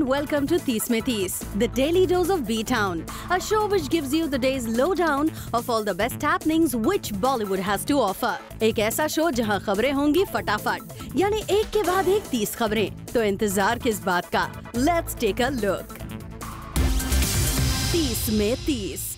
and welcome to 30 में 30, the daily dose of B-Town, a show which gives you the day's lowdown of all the best happenings which Bollywood has to offer. एक ऐसा show जहां खबरें होंगी फटाफट, यानी एक के बाद एक 30 खबरें। तो इंतजार किस बात का? Let's take a look. 30 में 30।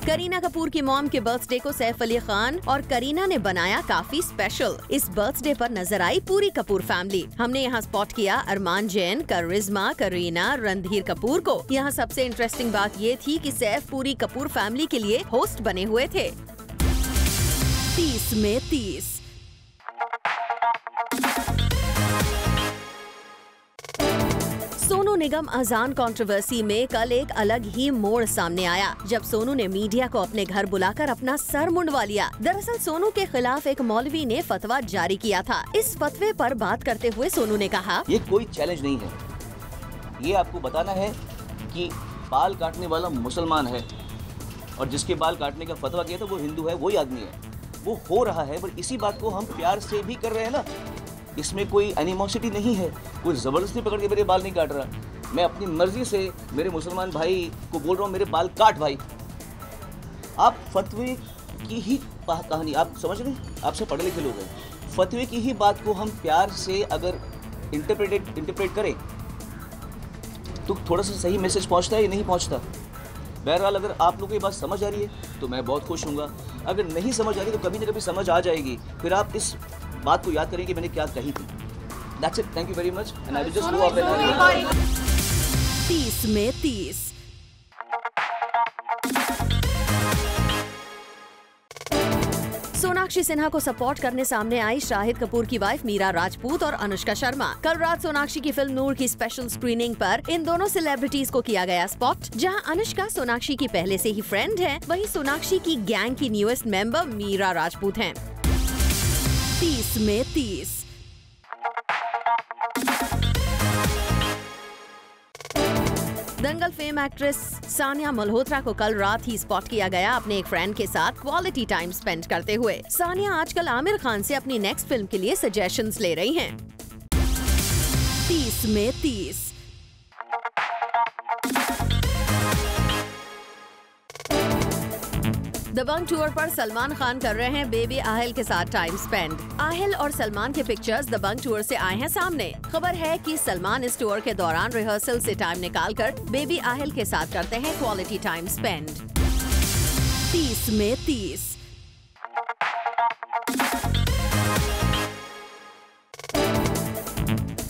करीना कपूर की मॉम के बर्थडे को सैफ अली खान और करीना ने बनाया काफी स्पेशल। इस बर्थडे पर नजर आई पूरी कपूर फैमिली। हमने यहाँ स्पॉट किया अरमान जैन, करिश्मा, करीना, रणधीर कपूर को। यहाँ सबसे इंटरेस्टिंग बात ये थी कि सैफ पूरी कपूर फैमिली के लिए होस्ट बने हुए थे। 30 में 30। सोनू निगम अजान कंट्रोवर्सी में कल एक अलग ही मोड़ सामने आया, जब सोनू ने मीडिया को अपने घर बुलाकर अपना सर मुंडवा लिया। दरअसल सोनू के खिलाफ एक मौलवी ने फतवा जारी किया था। इस फतवे पर बात करते हुए सोनू ने कहा, ये कोई चैलेंज नहीं है, ये आपको बताना है कि बाल काटने वाला मुसलमान है और जिसके बाल काटने का फतवा किया था वो हिंदू है, वही आदमी है। वो हो रहा है, पर इसी बात को हम प्यार से भी कर रहे हैं ना, इसमें कोई एनिमोसिटी नहीं है। कोई ज़बरदस्ती पकड़ के मेरे बाल नहीं काट रहा। मैं अपनी मर्जी से मेरे मुसलमान भाई को बोल रहा हूँ मेरे बाल काट भाई। आप फतवे की ही कहानी आप समझ रहे हैं, आपसे पढ़े लिखे लोग हैं। फतवे की ही बात को हम प्यार से अगर इंटरप्रेट करें तो थोड़ा सा सही मैसेज पहुँचता है या नहीं पहुँचता। बहरहाल अगर आप लोगों की बात समझ आ रही है तो मैं बहुत खुश हूँगा। अगर नहीं समझ आ रही तो कभी ना कभी समझ आ जाएगी, फिर आप इस बात को याद करें कि मैंने क्या कही थी। That's it. Thank you very much. And I will just go up and 30 में 30। सोनाक्षी सिन्हा को सपोर्ट करने सामने आई शाहिद कपूर की वाइफ मीरा राजपूत और अनुष्का शर्मा। कल रात सोनाक्षी की फिल्म नूर की स्पेशल स्क्रीनिंग पर इन दोनों सेलिब्रिटीज को किया गया स्पॉट। जहां अनुष्का सोनाक्षी की पहले से ही फ्रेंड है, वहीं सोनाक्षी की गैंग की न्यूएस्ट मेंबर मीरा राजपूत हैं। 30 में 30। दंगल फेम एक्ट्रेस सानिया मल्होत्रा को कल रात ही स्पॉट किया गया अपने एक फ्रेंड के साथ क्वालिटी टाइम स्पेंड करते हुए। सानिया आजकल आमिर खान से अपनी नेक्स्ट फिल्म के लिए सजेशंस ले रही हैं। 30 में 30। दबंग टूर पर सलमान खान कर रहे हैं बेबी आहिल के साथ टाइम स्पेंड। आहिल और सलमान के पिक्चर्स दबंग टूर से आए हैं सामने। खबर है कि सलमान इस टूर के दौरान रिहर्सल से टाइम निकालकर बेबी आहिल के साथ करते हैं क्वालिटी टाइम स्पेंड। 30 में 30।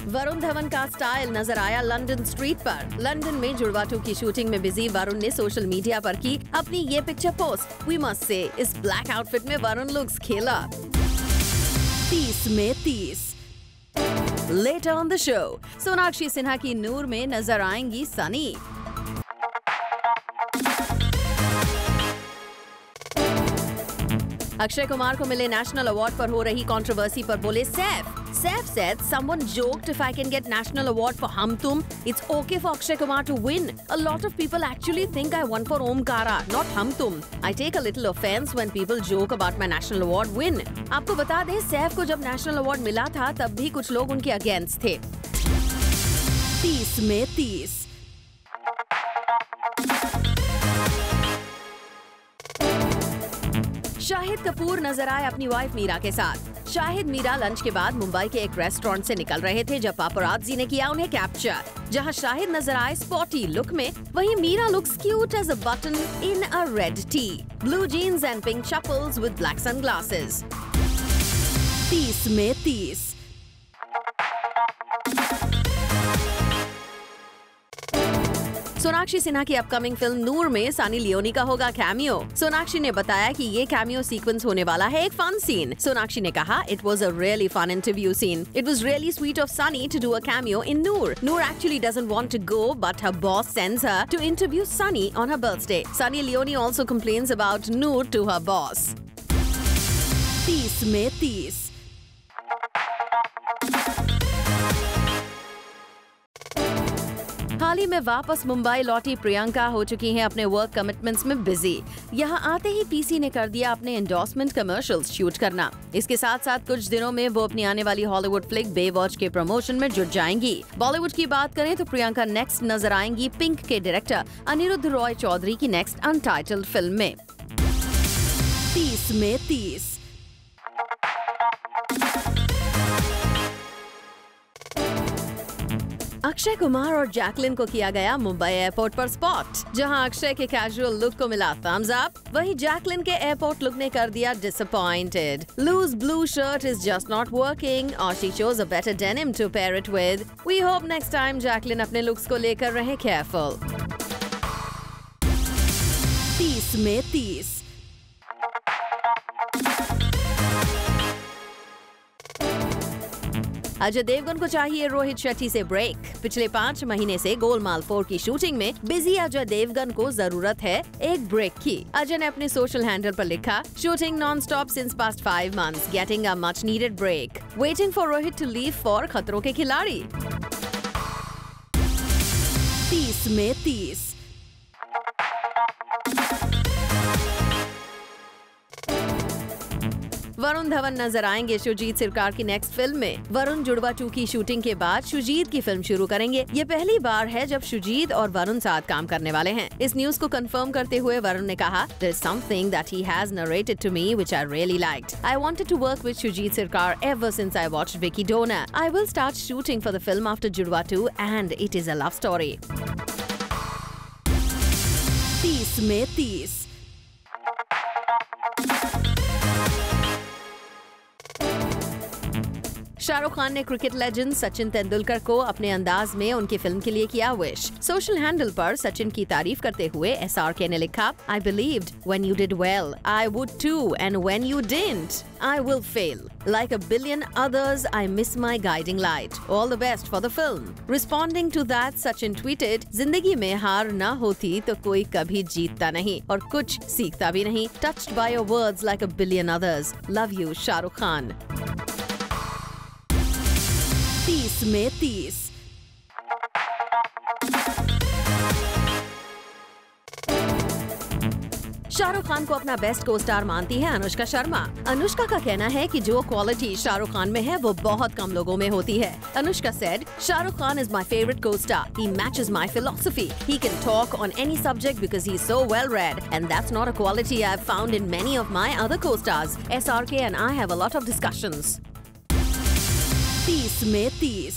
वरुण धवन का स्टाइल नजर आया लंदन स्ट्रीट पर। लंदन में जुड़वा 2 की शूटिंग में बिजी वरुण ने सोशल मीडिया पर की अपनी ये picture post. We must say इस ब्लैक आउटफिट में वरुण लुक्स खेला। 30 में 30। Later on the show, Sonakshi Sinha की नूर में नजर आएंगी सनी। अक्षय कुमार को मिले नेशनल अवार्ड पर हो रही कंट्रोवर्सी पर बोले Saif said someone joked if I can get national award for Hum Tum, it's okay for Akshay Kumar to win. A lot of people actually think I won for Omkara, not Hum Tum. I take a little offense when people joke about my national award win. आपको बता दें सैफ को जब national award मिला था तब भी कुछ लोग उनके अगेंस्ट थे। 30 में 30। शाहिद कपूर नजर आए अपनी वाइफ मीरा के साथ। शाहिद मीरा लंच के बाद मुंबई के एक रेस्टोरेंट से निकल रहे थे जब पापरात्जी ने किया उन्हें कैप्चर। जहां शाहिद नजर आए स्पॉटी लुक में, वहीं Meera looks cute as a button in a red tee, blue jeans and pink chappals with black sunglasses. 30 में 30। सोनाक्षी सिन्हा की अपकमिंग फिल्म नूर में सनी लियोनी का होगा कैमियो। सोनाक्षी ने बताया कि ये कैमियो सीक्वेंस होने वाला है एक फन सीन। सोनाक्षी ने कहा, "It was a really fun interview scene. It was really sweet of Sunny to do a cameo in Noor. Noor actually doesn't want to go, but her boss sends her to interview Sunny on her birthday. Sunny Leone also complains about Noor to her boss." 30 में 30। हाल ही में वापस मुंबई लौटी प्रियंका हो चुकी हैं अपने work commitments में busy. यहाँ आते ही पीसी ने कर दिया अपने एंडोर्समेंट कमर्शियल्स शूट करना। इसके साथ साथ कुछ दिनों में वो अपनी आने वाली हॉलीवुड फ्लिक बेवॉच के प्रमोशन में जुट जाएंगी। बॉलीवुड की बात करें तो प्रियंका नेक्स्ट नजर आएंगी पिंक के डायरेक्टर अनिरुद्ध रॉय चौधरी की नेक्स्ट अनटाइटल्ड फिल्म में। 30 में 30। अक्षय कुमार और जैकलिन को किया गया मुंबई एयरपोर्ट पर स्पॉट। जहां अक्षय के कैजुअल लुक को मिला थम्स अप, वहीं जैकलिन के एयरपोर्ट लुक ने कर दिया disappointed. Loose blue shirt is just not working और she chose a better denim to pair it with. We hope next time Jacqueline अपने लुक्स को लेकर रहे केयरफुल। 30 में 30। अजय देवगन को चाहिए रोहित शेट्टी से ब्रेक। पिछले 5 महीने से गोलमाल 4 की शूटिंग में बिजी अजय देवगन को जरूरत है एक ब्रेक की। अजय ने अपने सोशल हैंडल पर लिखा, shooting non stop since past 5 months, getting a much needed break, waiting for Rohit to leave for Khatron Ke खिलाड़ी। 30 में 30। वरुण धवन नजर आएंगे सुजीत सरकार की नेक्स्ट फिल्म में। वरुण जुड़वा 2 की शूटिंग के बाद सुजीत की फिल्म शुरू करेंगे। ये पहली बार है जब सुजीत और वरुण साथ काम करने वाले हैं। इस न्यूज को कंफर्म करते हुए वरुण ने कहा, There is something that he has narrated to me which I really liked. I wanted to work with Sujit Sircar ever since I watched Vicky Donor. I will start shooting for the film after Judwa 2 and it is a love story. 30 में 30। शाहरुख खान ने cricket legend Sachin Tendulkar को अपने अंदाज में उनकी film के लिए किया विश। सोशल हैंडल पर सचिन की तारीफ करते हुए SRK ने लिखा, I believed when you did well, I would too, and when you didn't, I will fail. Like a billion others, I miss my guiding light. All the best for the film. Responding to that, Sachin tweeted, जिंदगी में हार ना होती तो कोई कभी जीतता नहीं और कुछ सीखता भी नहीं. Touched by your words like a billion others. Love you, Shahrukh Khan. 30 में 30। शाहरुख खान को अपना बेस्ट को स्टार मानती है अनुष्का शर्मा। अनुष्का का कहना है कि जो क्वालिटी शाहरुख खान में है वो बहुत कम लोगों में होती है। Anushka said, Shahrukh Khan is my favorite co-star. He matches my philosophy. He can talk on any subject because he's so well read, and that's not a quality I've found in many of my other co-stars. SRK and I have a lot of discussions. 30 में 30।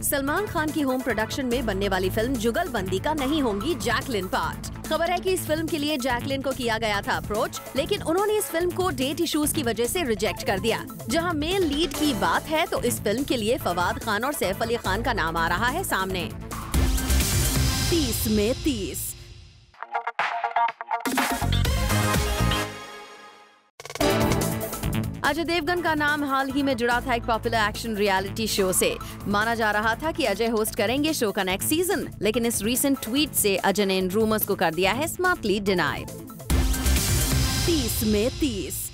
सलमान खान की home production में बनने वाली film जुगलबंदी का नहीं होंगी Jacqueline part. खबर है कि इस फिल्म के लिए जैकलिन को किया गया था अप्रोच, लेकिन उन्होंने इस फिल्म को डेट इश्यूज की वजह से रिजेक्ट कर दिया। जहां मेल लीड की बात है तो इस फिल्म के लिए फवाद खान और सैफ अली खान का नाम आ रहा है सामने। 30 में 30। अजय देवगन का नाम हाल ही में जुड़ा था एक पॉपुलर एक्शन रियलिटी शो से। माना जा रहा था कि अजय होस्ट करेंगे शो का नेक्स्ट सीजन, लेकिन इस रीसेंट ट्वीट से अजय ने इन रूमर्स को कर दिया है स्मार्टली डिनाई। 30 में 30।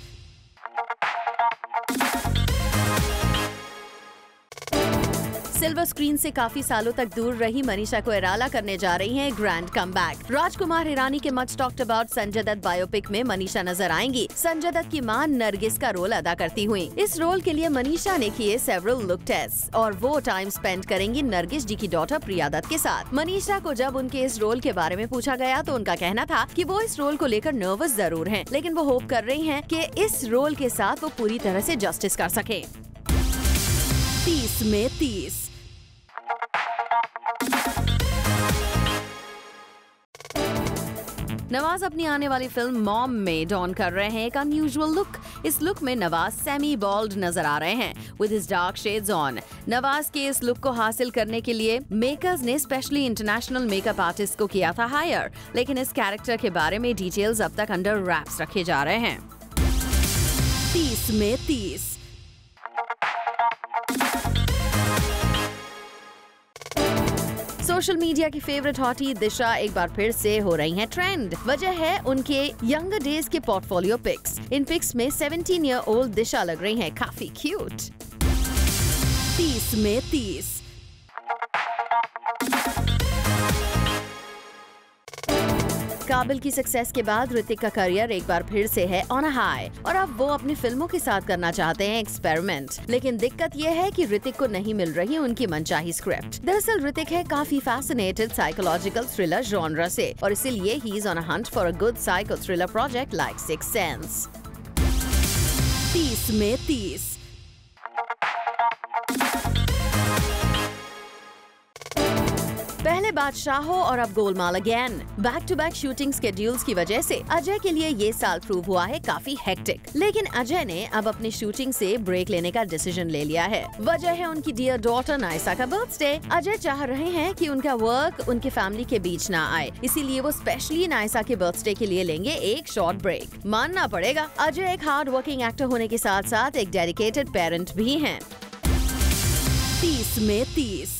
सिल्वर स्क्रीन से काफी सालों तक दूर रही मनीषा कोइराला करने जा रही हैं ग्रैंड कमबैक। राजकुमार हिरानी के much talked about Sanjay Dutt biopic में मनीषा नजर आएंगी। संजय दत्त की मां नरगिस का रोल अदा करती हुई। इस रोल के लिए मनीषा ने किए सेवरल लुक टेस्ट और वो टाइम स्पेंड करेंगी नरगिस जी की डॉटर प्रिया दत्त के साथ। मनीषा को जब उनके इस रोल के बारे में पूछा गया तो उनका कहना था कि वो इस रोल को लेकर नर्वस जरूर हैं, लेकिन वो होप कर रही हैं कि इस रोल के साथ वो पूरी तरह से जस्टिस कर सके। 30 में 30। नवाज अपनी आने वाली फिल्म मॉम में डॉन कर रहे हैं एक अनयूजुअल लुक। इस लुक में नवाज सेमी बॉल्ड नजर आ रहे हैं with his dark shades on. Nawaz के इस लुक को हासिल करने के लिए मेकर्स ने स्पेशली इंटरनेशनल मेकअप आर्टिस्ट को किया था हायर, लेकिन इस कैरेक्टर के बारे में डिटेल्स अब तक अंडर रैप्स रखे जा रहे हैं। 30 में 30। सोशल मीडिया की फेवरेट हॉटी दिशा एक बार फिर से हो रही हैं ट्रेंड। वजह है उनके यंगर डेज के पोर्टफोलियो पिक्स। इन पिक्स में 17 ईयर ओल्ड दिशा लग रही हैं काफी क्यूट। 30 में 30। काबिल की सक्सेस के बाद ऋतिक का करियर एक बार फिर से है ऑन अ हाई और अब वो अपनी फिल्मों के साथ करना चाहते हैं एक्सपेरिमेंट। लेकिन दिक्कत ये है कि ऋतिक को नहीं मिल रही उनकी मनचाही स्क्रिप्ट। दरअसल ऋतिक है काफी फैसिनेटेड साइकोलॉजिकल थ्रिलर जॉनरा से और इसीलिए he is on a hunt for a good psycho thriller project like sixth sense. 30 में 30। पहले बादशाहों और अब Golmaal again. Back to back shooting schedules की वजह से अजय के लिए ये साल प्रूव हुआ है काफी हेक्टिक। लेकिन अजय ने अब अपनी शूटिंग से ब्रेक लेने का डिसीजन ले लिया है। वजह है उनकी डियर डॉटर नायसा का बर्थडे। अजय चाह रहे हैं कि उनका वर्क उनके फैमिली के बीच ना आए, इसीलिए वो स्पेशली नायसा के बर्थडे के लिए लेंगे एक शॉर्ट ब्रेक। मानना पड़ेगा अजय एक हार्ड वर्किंग एक्टर होने के साथ साथ एक डेडिकेटेड पेरेंट भी हैं। 30 में 30।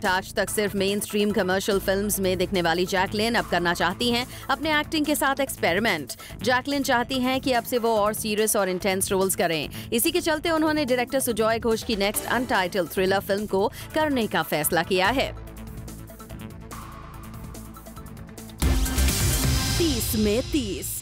आज तक सिर्फ मेन स्ट्रीम कमर्शियल फिल्म्स में दिखने वाली जैकलिन अब करना चाहती हैं अपने एक्टिंग के साथ एक्सपेरिमेंट। जैकलिन चाहती हैं कि अब से वो और सीरियस और इंटेंस रोल्स करें। इसी के चलते उन्होंने डायरेक्टर सुजॉय घोष की नेक्स्ट अनटाइटल्ड थ्रिलर फिल्म को करने का फैसला किया है। 30 में 30।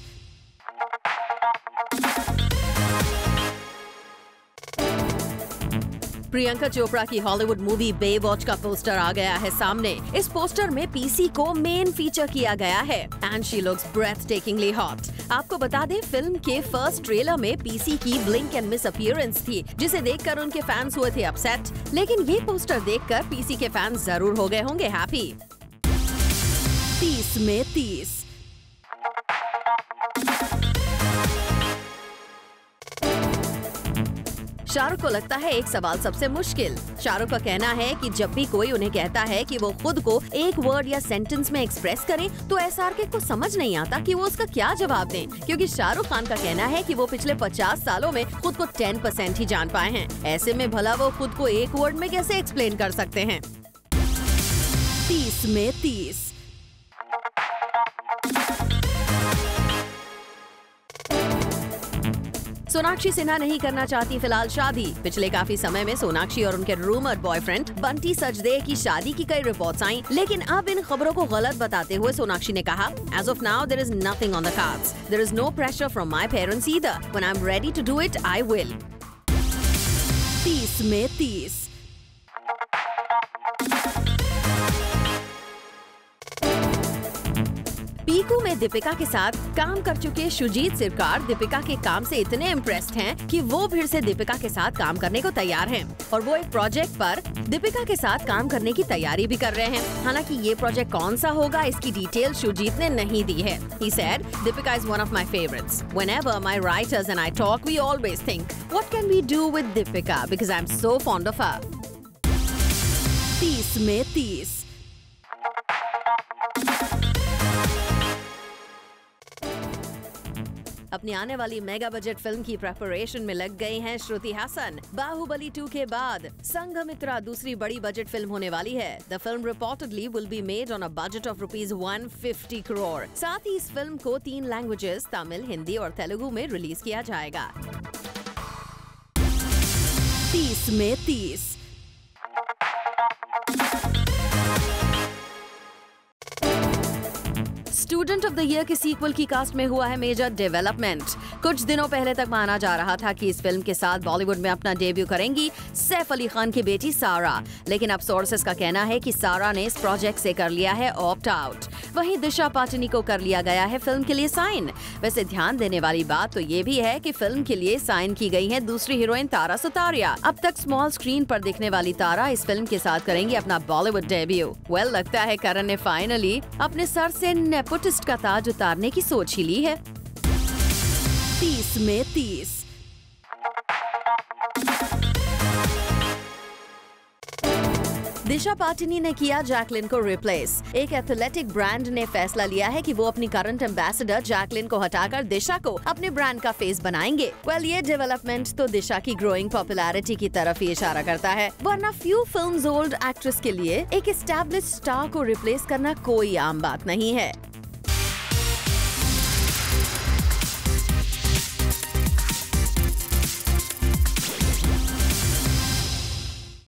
प्रियंका चोपड़ा की हॉलीवुड मूवी बेवॉच का पोस्टर आ गया है सामने। इस पोस्टर में पीसी को मेन फीचर किया गया है एंड शी लुक्स ब्रेथटेकिंगली हॉट। आपको बता दें फिल्म के फर्स्ट ट्रेलर में पीसी की ब्लिंक एंड मिस अपीयरेंस थी, जिसे देखकर उनके फैंस हुए थे अपसेट। लेकिन ये पोस्टर देखकर पीसी के फैंस जरूर हो गए होंगे हैप्पी। 30 में 30। शाहरुख को लगता है एक सवाल सबसे मुश्किल। शाहरुख का कहना है कि जब भी कोई उन्हें कहता है कि वो खुद को एक वर्ड या सेंटेंस में एक्सप्रेस करें तो एसआरके को समझ नहीं आता कि वो उसका क्या जवाब दें, क्योंकि शाहरुख खान का कहना है कि वो पिछले 50 सालों में खुद को 10% ही जान पाए हैं। ऐसे में भला वो खुद को एक वर्ड में कैसे एक्सप्लेन कर सकते हैं। 30 में 30। सोनाक्षी सिन्हा नहीं करना चाहती फिलहाल शादी। पिछले काफी समय में सोनाक्षी और उनके रूमर्ड बॉयफ्रेंड बंटी सचदेव की शादी की कई रिपोर्ट्स आई, लेकिन अब इन खबरों को गलत बताते हुए सोनाक्षी ने कहा, as of now there is nothing on the cards, there is no pressure from my parents either, when I am ready to do it I will. 30 में 30। पीकू में दीपिका के साथ काम कर चुके सुजीत सिरकार दीपिका के काम से इतने इम्प्रेस्ड हैं कि वो फिर से दीपिका के साथ काम करने को तैयार हैं और वो एक प्रोजेक्ट पर दीपिका के साथ काम करने की तैयारी भी कर रहे हैं। हालांकि ये प्रोजेक्ट कौन सा होगा इसकी डिटेल सुजीत ने नहीं दी है। He said, Deepika is one of my favorites. Whenever my writers and I talk, we always think, what can we do with Deepika? Because I'm so fond of her. 30 में 30। अपनी आने वाली मेगा बजट फिल्म की preparation में लग गई हैं श्रुति हासन। बाहुबली 2 के बाद संघमित्रा दूसरी बड़ी बजट फिल्म होने वाली है। The film reportedly will be made on a budget of ₹150 crore. साथ ही इस फिल्म को 3 लैंग्वेजेस तमिल, हिंदी और तेलुगु में रिलीज किया जाएगा। 30 में 30। स्टूडेंट ऑफ द ईयर की सीक्वल की कास्ट में हुआ है मेजर डेवलपमेंट। कुछ दिनों पहले तक माना जा रहा था कि इस फिल्म के साथ बॉलीवुड में अपना डेब्यू करेंगी सैफ अली खान की बेटी सारा, लेकिन अब सोर्सेस का कहना है कि सारा ने इस प्रोजेक्ट से कर लिया है ऑप्ट आउट। वहीं दिशा पाटनी को कर लिया गया है फिल्म के लिए साइन। वैसे ध्यान देने वाली बात तो ये भी है कि फिल्म के लिए साइन की गई है दूसरी हीरोइन तारा सुतारिया। अब तक स्मॉल स्क्रीन पर दिखने वाली तारा इस फिल्म के साथ करेंगी अपना बॉलीवुड डेब्यू। लगता है करण ने फाइनली अपने सर से नेपोटिस्ट का ताज उतारने की सोच ही ली है। 30 में 30। दिशा पाटिनी ने किया जैकलिन को रिप्लेस। एक एथलेटिक ब्रांड ने फैसला लिया है कि वो अपनी करंट एम्बेसडर जैकलिन को हटाकर दिशा को अपने ब्रांड का फेस बनाएंगे। ये डेवलपमेंट तो दिशा की ग्रोइंग पॉपुलैरिटी की तरफ ही इशारा करता है, वरना फ्यू फिल्म्स ओल्ड एक्ट्रेस के लिए एक एस्टैब्लिश्ड स्टार को रिप्लेस करना कोई आम बात नहीं है।